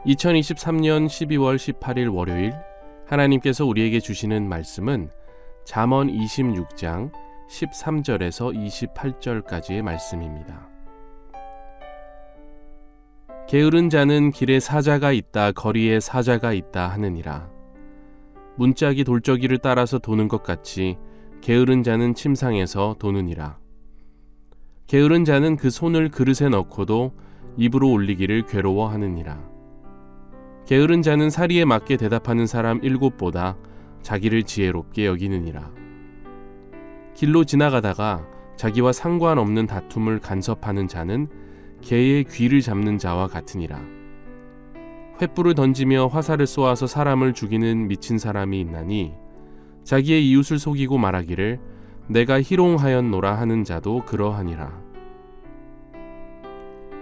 2023년 12월 18일 월요일 하나님께서 우리에게 주시는 말씀은 잠언 26장 13절에서 28절까지의 말씀입니다. 게으른 자는 길에 사자가 있다 거리에 사자가 있다 하느니라. 문짝이 돌저기를 따라서 도는 것 같이 게으른 자는 침상에서 도느니라. 게으른 자는 그 손을 그릇에 넣고도 입으로 올리기를 괴로워하느니라. 게으른 자는 사리에 맞게 대답하는 사람 7보다 자기를 지혜롭게 여기느니라. 길로 지나가다가 자기와 상관없는 다툼을 간섭하는 자는 개의 귀를 잡는 자와 같으니라. 횃불을 던지며 화살을 쏘아서 사람을 죽이는 미친 사람이 있나니 자기의 이웃을 속이고 말하기를 내가 희롱하였노라 하는 자도 그러하니라.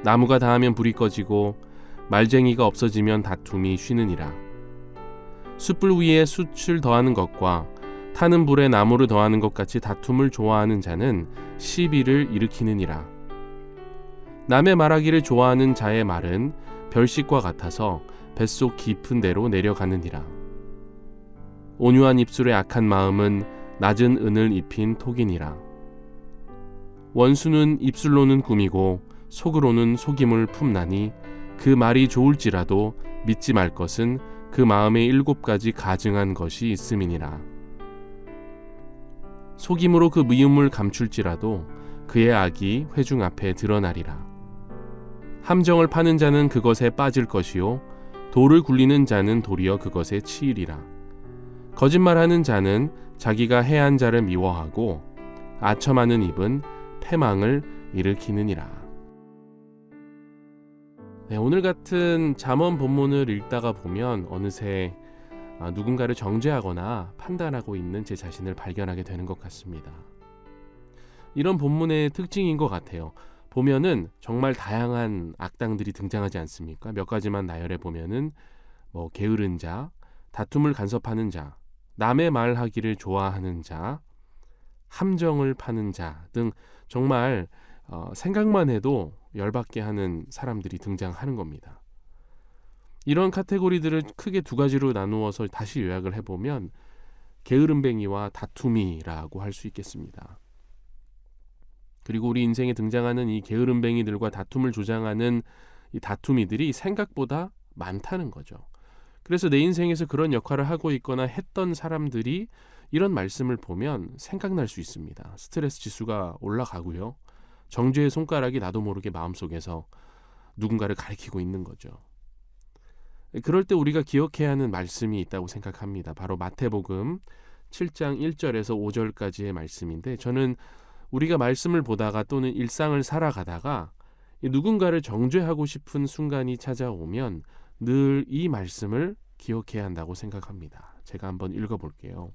나무가 닿으면 불이 꺼지고 말쟁이가 없어지면 다툼이 쉬느니라. 숯불 위에 숯을 더하는 것과 타는 불에 나무를 더하는 것 같이 다툼을 좋아하는 자는 시비를 일으키느니라. 남의 말하기를 좋아하는 자의 말은 별식과 같아서 뱃속 깊은 데로 내려가느니라. 온유한 입술의 악한 마음은 낮은 은을 입힌 톡이니라. 원수는 입술로는 꾸미고 속으로는 속임을 품나니 그 말이 좋을지라도 믿지 말 것은 그 마음에 7가지 가증한 것이 있음이니라. 속임으로 그 미움을 감출지라도 그의 악이 회중 앞에 드러나리라. 함정을 파는 자는 그것에 빠질 것이요 돌을 굴리는 자는 도리어 그것에 치이리라. 거짓말하는 자는 자기가 해한 자를 미워하고 아첨하는 입은 패망을 일으키느니라. 오늘 같은 잠언 본문을 읽다가 보면 어느새 누군가를 정죄하거나 판단하고 있는 제 자신을 발견하게 되는 것 같습니다. 이런 본문의 특징인 것 같아요. 보면은 정말 다양한 악당들이 등장하지 않습니까? 몇 가지만 나열해 보면은 게으른 자, 다툼을 간섭하는 자, 남의 말하기를 좋아하는 자, 함정을 파는 자 등 정말 생각만 해도 열받게 하는 사람들이 등장하는 겁니다. 이런 카테고리들을 크게 2가지로 나누어서 다시 요약을 해보면 게으름뱅이와 다툼이라고 할 수 있겠습니다. 그리고 우리 인생에 등장하는 이 게으름뱅이들과 다툼을 조장하는 이 다투미들이 생각보다 많다는 거죠. 그래서 내 인생에서 그런 역할을 하고 있거나 했던 사람들이 이런 말씀을 보면 생각날 수 있습니다. 스트레스 지수가 올라가고요. 정죄의 손가락이 나도 모르게 마음속에서 누군가를 가리키고 있는 거죠. 그럴 때 우리가 기억해야 하는 말씀이 있다고 생각합니다. 바로 마태복음 7장 1절에서 5절까지의 말씀인데, 저는 우리가 말씀을 보다가 또는 일상을 살아가다가 누군가를 정죄하고 싶은 순간이 찾아오면 늘 이 말씀을 기억해야 한다고 생각합니다. 제가 한번 읽어볼게요.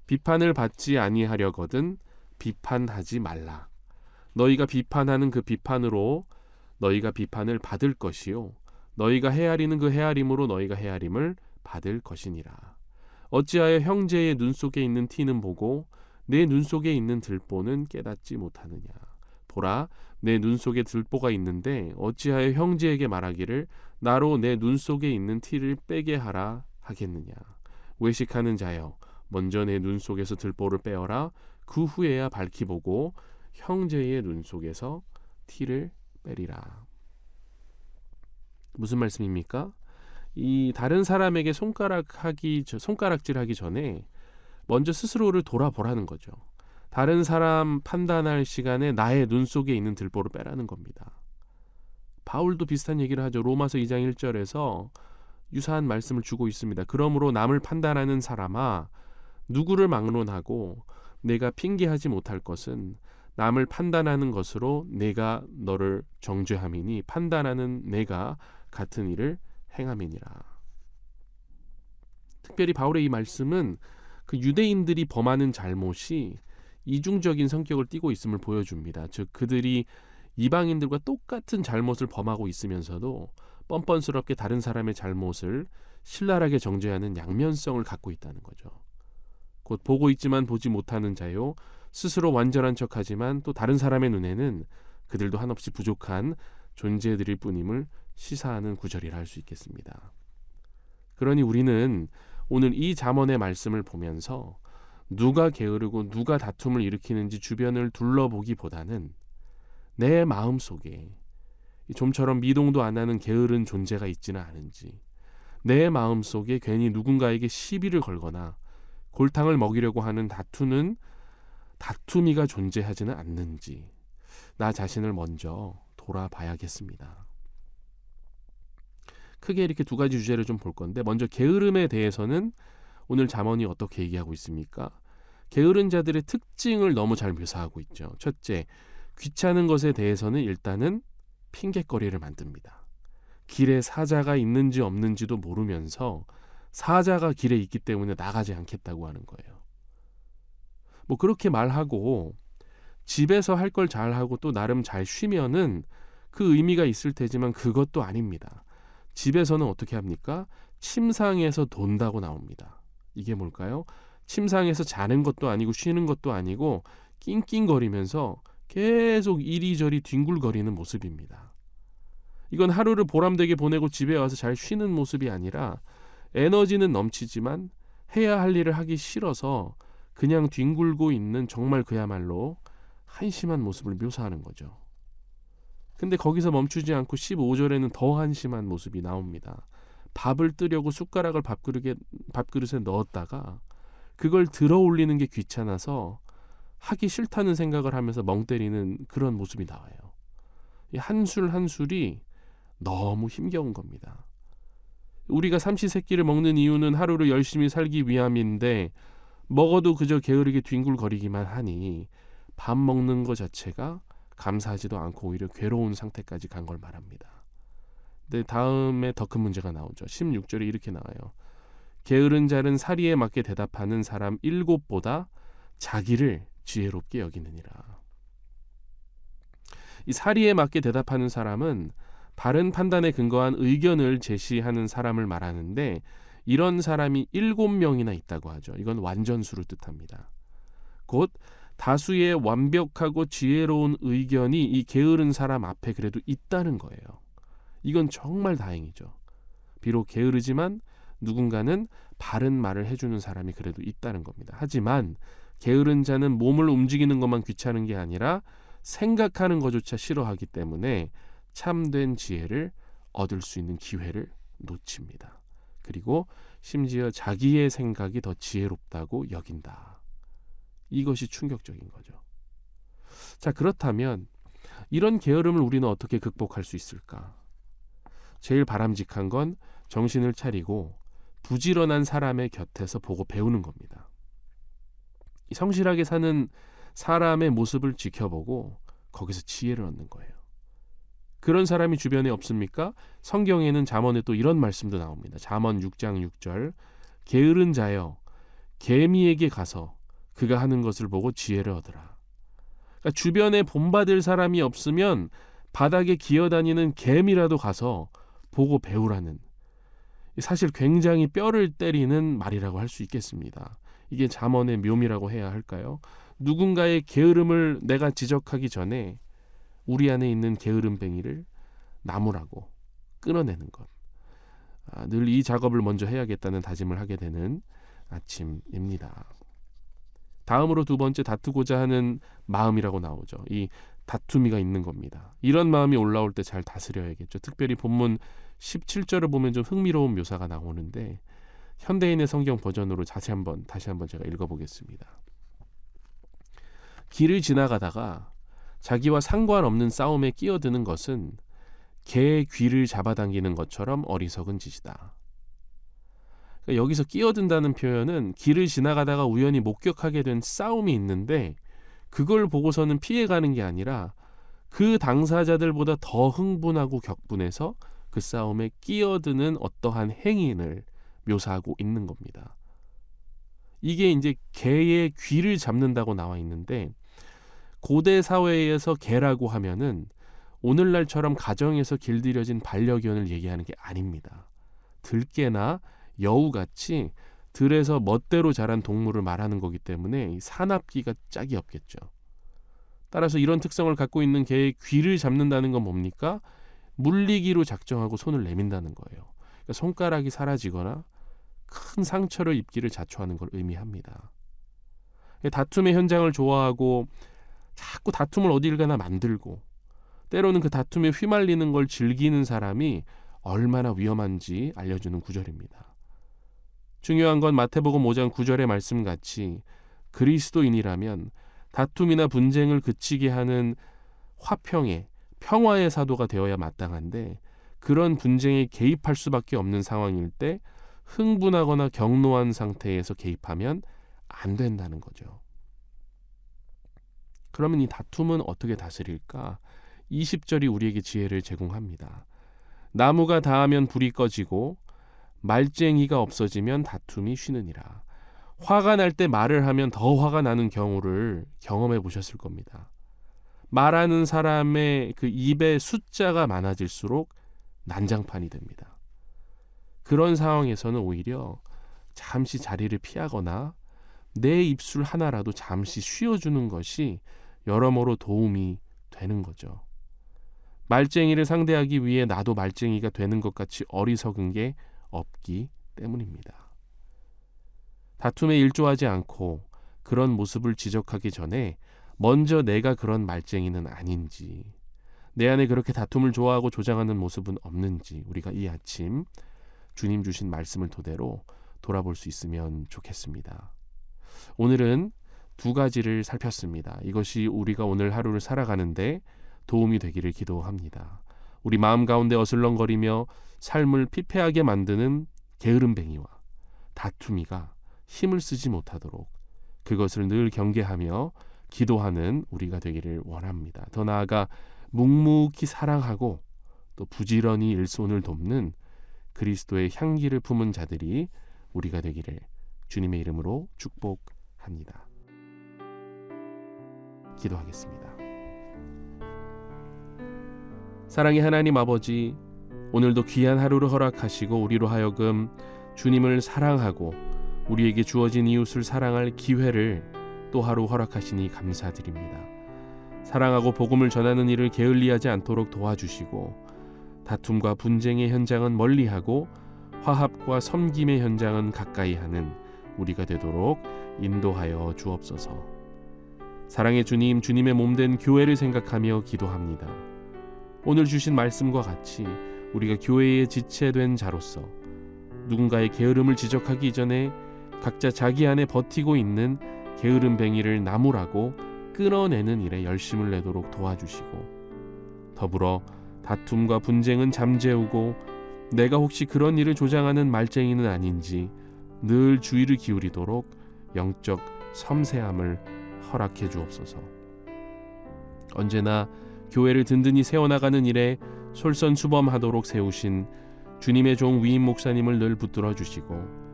비판을 받지 아니하려거든 비판하지 말라. 너희가 비판하는 그 비판으로 너희가 비판을 받을 것이요 너희가 헤아리는 그 헤아림으로 너희가 헤아림을 받을 것이니라. 어찌하여 형제의 눈 속에 있는 티는 보고 내 눈 속에 있는 들보는 깨닫지 못하느냐. 보라, 내 눈 속에 들보가 있는데 어찌하여 형제에게 말하기를 나로 내 눈 속에 있는 티를 빼게 하라 하겠느냐. 외식하는 자여, 먼저 내 눈 속에서 들보를 빼어라. 그 후에야 밝히 보고 형제의 눈 속에서 티를 빼리라. 무슨 말씀입니까? 이 다른 사람에게 손가락질하기 전에 먼저 스스로를 돌아보라는 거죠. 다른 사람 판단할 시간에 나의 눈 속에 있는 들보를 빼라는 겁니다. 바울도 비슷한 얘기를 하죠. 로마서 2장 1절에서 유사한 말씀을 주고 있습니다. 그러므로 남을 판단하는 사람아, 누구를 막론하고 내가 핑계하지 못할 것은 남을 판단하는 것으로 내가 너를 정죄함이니 판단하는 내가 같은 일을 행함이니라. 특별히 바울의 이 말씀은 그 유대인들이 범하는 잘못이 이중적인 성격을 띠고 있음을 보여줍니다. 즉 그들이 이방인들과 똑같은 잘못을 범하고 있으면서도 뻔뻔스럽게 다른 사람의 잘못을 신랄하게 정죄하는 양면성을 갖고 있다는 거죠. 곧 보고 있지만 보지 못하는 자요, 스스로 완전한 척하지만 또 다른 사람의 눈에는 그들도 한없이 부족한 존재들일 뿐임을 시사하는 구절이라 할 수 있겠습니다. 그러니 우리는 오늘 이 잠언의 말씀을 보면서 누가 게으르고 누가 다툼을 일으키는지 주변을 둘러보기보다는 내 마음속에 좀처럼 미동도 안 하는 게으른 존재가 있지는 않은지, 내 마음속에 괜히 누군가에게 시비를 걸거나 골탕을 먹이려고 하는 다투미가 존재하지는 않는지 나 자신을 먼저 돌아봐야겠습니다. 크게 이렇게 두 가지 주제를 좀 볼 건데, 먼저 게으름에 대해서는 오늘 잠언이 어떻게 얘기하고 있습니까? 게으른 자들의 특징을 너무 잘 묘사하고 있죠. 첫째, 귀찮은 것에 대해서는 일단은 핑곗거리를 만듭니다. 길에 사자가 있는지 없는지도 모르면서 사자가 길에 있기 때문에 나가지 않겠다고 하는 거예요. 뭐 그렇게 말하고 집에서 할 걸 잘하고 또 나름 잘 쉬면은 그 의미가 있을 테지만 그것도 아닙니다. 집에서는 어떻게 합니까? 침상에서 돈다고 나옵니다. 이게 뭘까요? 침상에서 자는 것도 아니고 쉬는 것도 아니고 낑낑거리면서 계속 이리저리 뒹굴거리는 모습입니다. 이건 하루를 보람되게 보내고 집에 와서 잘 쉬는 모습이 아니라 에너지는 넘치지만 해야 할 일을 하기 싫어서 그냥 뒹굴고 있는, 정말 그야말로 한심한 모습을 묘사하는 거죠. 근데 거기서 멈추지 않고 15절에는 더 한심한 모습이 나옵니다. 밥을 뜨려고 숟가락을 밥그릇에 넣었다가 그걸 들어 올리는 게 귀찮아서 하기 싫다는 생각을 하면서 멍 때리는 그런 모습이 나와요. 이 한술 한술이 너무 힘겨운 겁니다. 우리가 삼시세끼를 먹는 이유는 하루를 열심히 살기 위함인데 먹어도 그저 게으르게 뒹굴거리기만 하니 밥 먹는 것 자체가 감사하지도 않고 오히려 괴로운 상태까지 간 걸 말합니다. 근데 다음에 더 큰 문제가 나오죠. 16절에 이렇게 나와요. 게으른 자는 사리에 맞게 대답하는 사람 7보다 자기를 지혜롭게 여기느니라. 이 사리에 맞게 대답하는 사람은 바른 판단에 근거한 의견을 제시하는 사람을 말하는데, 이런 사람이 7명이나 있다고 하죠. 이건 완전수를 뜻합니다. 곧 다수의 완벽하고 지혜로운 의견이 이 게으른 사람 앞에 그래도 있다는 거예요. 이건 정말 다행이죠. 비록 게으르지만 누군가는 바른 말을 해주는 사람이 그래도 있다는 겁니다. 하지만 게으른 자는 몸을 움직이는 것만 귀찮은 게 아니라 생각하는 것조차 싫어하기 때문에 참된 지혜를 얻을 수 있는 기회를 놓칩니다. 그리고 심지어 자기의 생각이 더 지혜롭다고 여긴다. 이것이 충격적인 거죠. 자, 그렇다면 이런 게으름을 우리는 어떻게 극복할 수 있을까? 제일 바람직한 건 정신을 차리고 부지런한 사람의 곁에서 보고 배우는 겁니다. 성실하게 사는 사람의 모습을 지켜보고 거기서 지혜를 얻는 거예요. 그런 사람이 주변에 없습니까? 성경에는 잠언에 또 이런 말씀도 나옵니다. 잠언 6장 6절, 게으른 자여 개미에게 가서 그가 하는 것을 보고 지혜를 얻으라. 그러니까 주변에 본받을 사람이 없으면 바닥에 기어다니는 개미라도 가서 보고 배우라는, 사실 굉장히 뼈를 때리는 말이라고 할 수 있겠습니다. 이게 잠언의 묘미라고 해야 할까요? 누군가의 게으름을 내가 지적하기 전에 우리 안에 있는 게으름뱅이를 나무라고 끊어내는 것. 늘 이 작업을 먼저 해야겠다는 다짐을 하게 되는 아침입니다. 다음으로 두 번째, 다투고자 하는 마음이라고 나오죠. 이 다투미가 있는 겁니다. 이런 마음이 올라올 때 잘 다스려야겠죠. 특별히 본문 17절을 보면 좀 흥미로운 묘사가 나오는데, 현대인의 성경 버전으로 다시 한번 제가 읽어보겠습니다. 길을 지나가다가 자기와 상관없는 싸움에 끼어드는 것은 개의 귀를 잡아당기는 것처럼 어리석은 짓이다. 그러니까 여기서 끼어든다는 표현은 길을 지나가다가 우연히 목격하게 된 싸움이 있는데 그걸 보고서는 피해가는 게 아니라 그 당사자들보다 더 흥분하고 격분해서 그 싸움에 끼어드는 어떠한 행위를 묘사하고 있는 겁니다. 이게 이제 개의 귀를 잡는다고 나와 있는데, 고대 사회에서 개라고 하면은 오늘날처럼 가정에서 길들여진 반려견을 얘기하는 게 아닙니다. 들개나 여우같이 들에서 멋대로 자란 동물을 말하는 거기 때문에 사납기가 짝이 없겠죠. 따라서 이런 특성을 갖고 있는 개의 귀를 잡는다는 건 뭡니까? 물리기로 작정하고 손을 내민다는 거예요. 그러니까 손가락이 사라지거나 큰 상처를 입기를 자초하는 걸 의미합니다. 다툼의 현장을 좋아하고 자꾸 다툼을 어딜 가나 만들고 때로는 그 다툼에 휘말리는 걸 즐기는 사람이 얼마나 위험한지 알려주는 구절입니다. 중요한 건 마태복음 5장 9절의 말씀같이 그리스도인이라면 다툼이나 분쟁을 그치게 하는 화평의 평화의 사도가 되어야 마땅한데 그런 분쟁에 개입할 수밖에 없는 상황일 때 흥분하거나 격노한 상태에서 개입하면 안 된다는 거죠. 그러면 이 다툼은 어떻게 다스릴까? 20절이 우리에게 지혜를 제공합니다. 나무가 닿으면 불이 꺼지고 말쟁이가 없어지면 다툼이 쉬느니라. 화가 날 때 말을 하면 더 화가 나는 경우를 경험해 보셨을 겁니다. 말하는 사람의 그 입의 숫자가 많아질수록 난장판이 됩니다. 그런 상황에서는 오히려 잠시 자리를 피하거나 내 입술 하나라도 잠시 쉬어주는 것이 여러모로 도움이 되는 거죠. 말쟁이를 상대하기 위해 나도 말쟁이가 되는 것 같이 어리석은 게 없기 때문입니다. 다툼에 일조하지 않고 그런 모습을 지적하기 전에 먼저 내가 그런 말쟁이는 아닌지, 내 안에 그렇게 다툼을 좋아하고 조장하는 모습은 없는지 우리가 이 아침 주님 주신 말씀을 토대로 돌아볼 수 있으면 좋겠습니다. 오늘은 두 가지를 살폈습니다. 이것이 우리가 오늘 하루를 살아가는데 도움이 되기를 기도합니다. 우리 마음 가운데 어슬렁거리며 삶을 피폐하게 만드는 게으름뱅이와 다투미가 힘을 쓰지 못하도록 그것을 늘 경계하며 기도하는 우리가 되기를 원합니다. 더 나아가 묵묵히 사랑하고 또 부지런히 일손을 돕는 그리스도의 향기를 품은 자들이 우리가 되기를 주님의 이름으로 축복합니다. 기도하겠습니다. 사랑의 하나님 아버지, 오늘도 귀한 하루를 허락하시고 우리로 하여금 주님을 사랑하고 우리에게 주어진 이웃을 사랑할 기회를 또 하루 허락하시니 감사드립니다. 사랑하고 복음을 전하는 일을 게을리하지 않도록 도와주시고 다툼과 분쟁의 현장은 멀리하고 화합과 섬김의 현장은 가까이 하는 우리가 되도록 인도하여 주옵소서. 사랑의 주님, 주님의 몸된 교회를 생각하며 기도합니다. 오늘 주신 말씀과 같이 우리가 교회의 지체된 자로서 누군가의 게으름을 지적하기 이전에 각자 자기 안에 버티고 있는 게으름뱅이를 나무라고 끊어내는 일에 열심을 내도록 도와주시고 더불어 다툼과 분쟁은 잠재우고 내가 혹시 그런 일을 조장하는 말쟁이는 아닌지 늘 주의를 기울이도록 영적 섬세함을 허락해 주옵소서. 언제나 교회를 든든히 세워나가는 일에 솔선수범하도록 세우신 주님의 종 위임 목사님을 늘 붙들어 주시고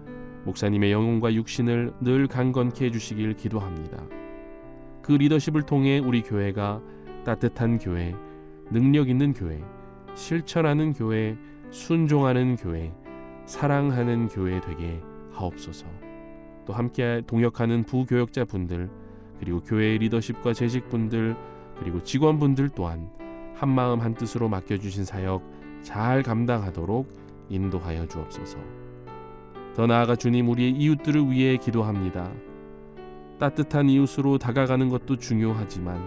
목사님의 영혼과 육신을 늘 강건케 해주시길 기도합니다. 그 리더십을 통해 우리 교회가 따뜻한 교회, 능력 있는 교회, 실천하는 교회, 순종하는 교회, 사랑하는 교회 되게 하옵소서. 또 함께 동역하는 부교역자분들 그리고 교회의 리더십과 재직분들 그리고 직원분들 또한 한마음 한뜻으로 맡겨주신 사역 잘 감당하도록 인도하여 주옵소서. 더 나아가 주님, 우리의 이웃들을 위해 기도합니다. 따뜻한 이웃으로 다가가는 것도 중요하지만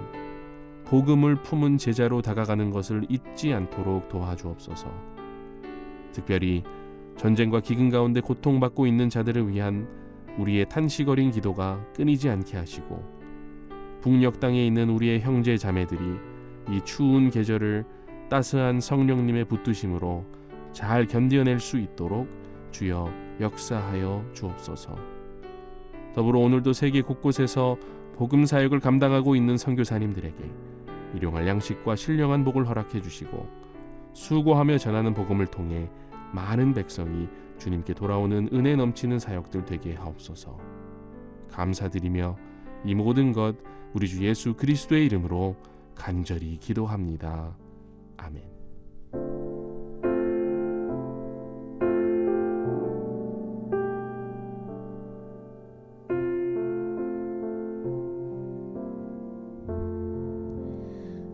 복음을 품은 제자로 다가가는 것을 잊지 않도록 도와주옵소서. 특별히 전쟁과 기근 가운데 고통받고 있는 자들을 위한 우리의 탄식어린 기도가 끊이지 않게 하시고 북녘 땅에 있는 우리의 형제 자매들이 이 추운 계절을 따스한 성령님의 붙드심으로 잘 견뎌낼 수 있도록 주여 역사하여 주옵소서. 더불어 오늘도 세계 곳곳에서 복음 사역을 감당하고 있는 선교사님들에게 일용할 양식과 신령한 복을 허락해 주시고 수고하며 전하는 복음을 통해 많은 백성이 주님께 돌아오는 은혜 넘치는 사역들 되게 하옵소서. 감사드리며 이 모든 것 우리 주 예수 그리스도의 이름으로 간절히 기도합니다. 아멘.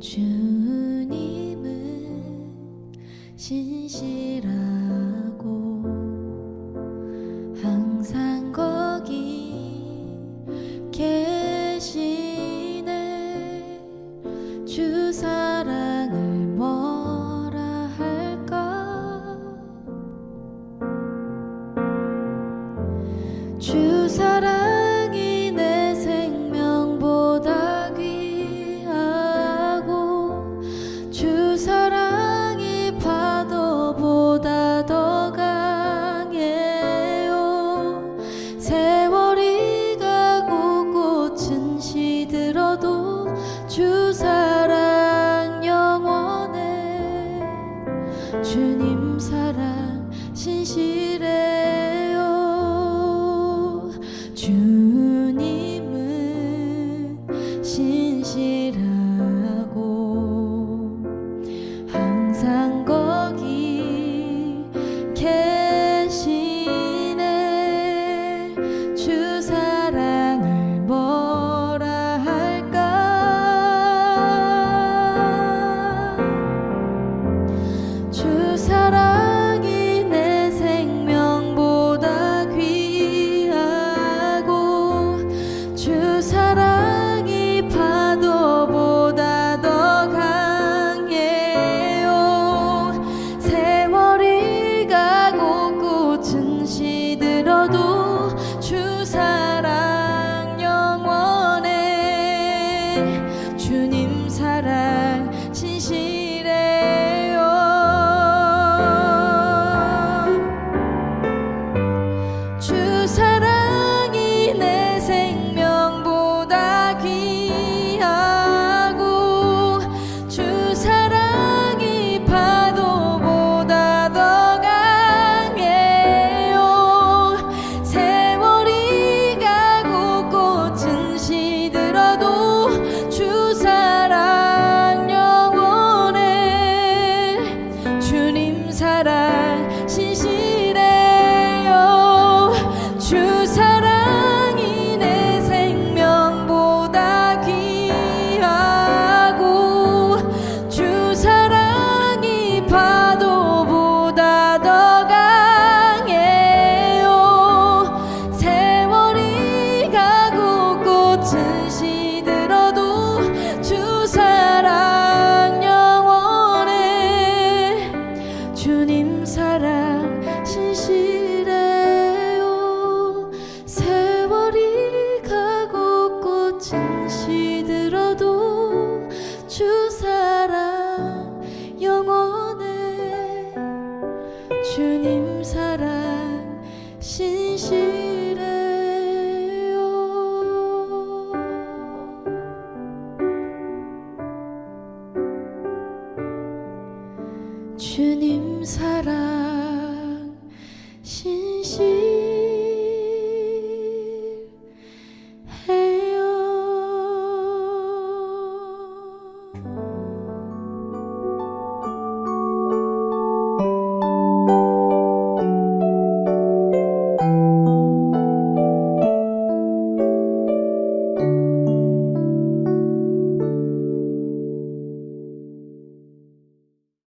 주님은 항상 거기 계시네. 주 사랑을 뭐라 할까. 주 사랑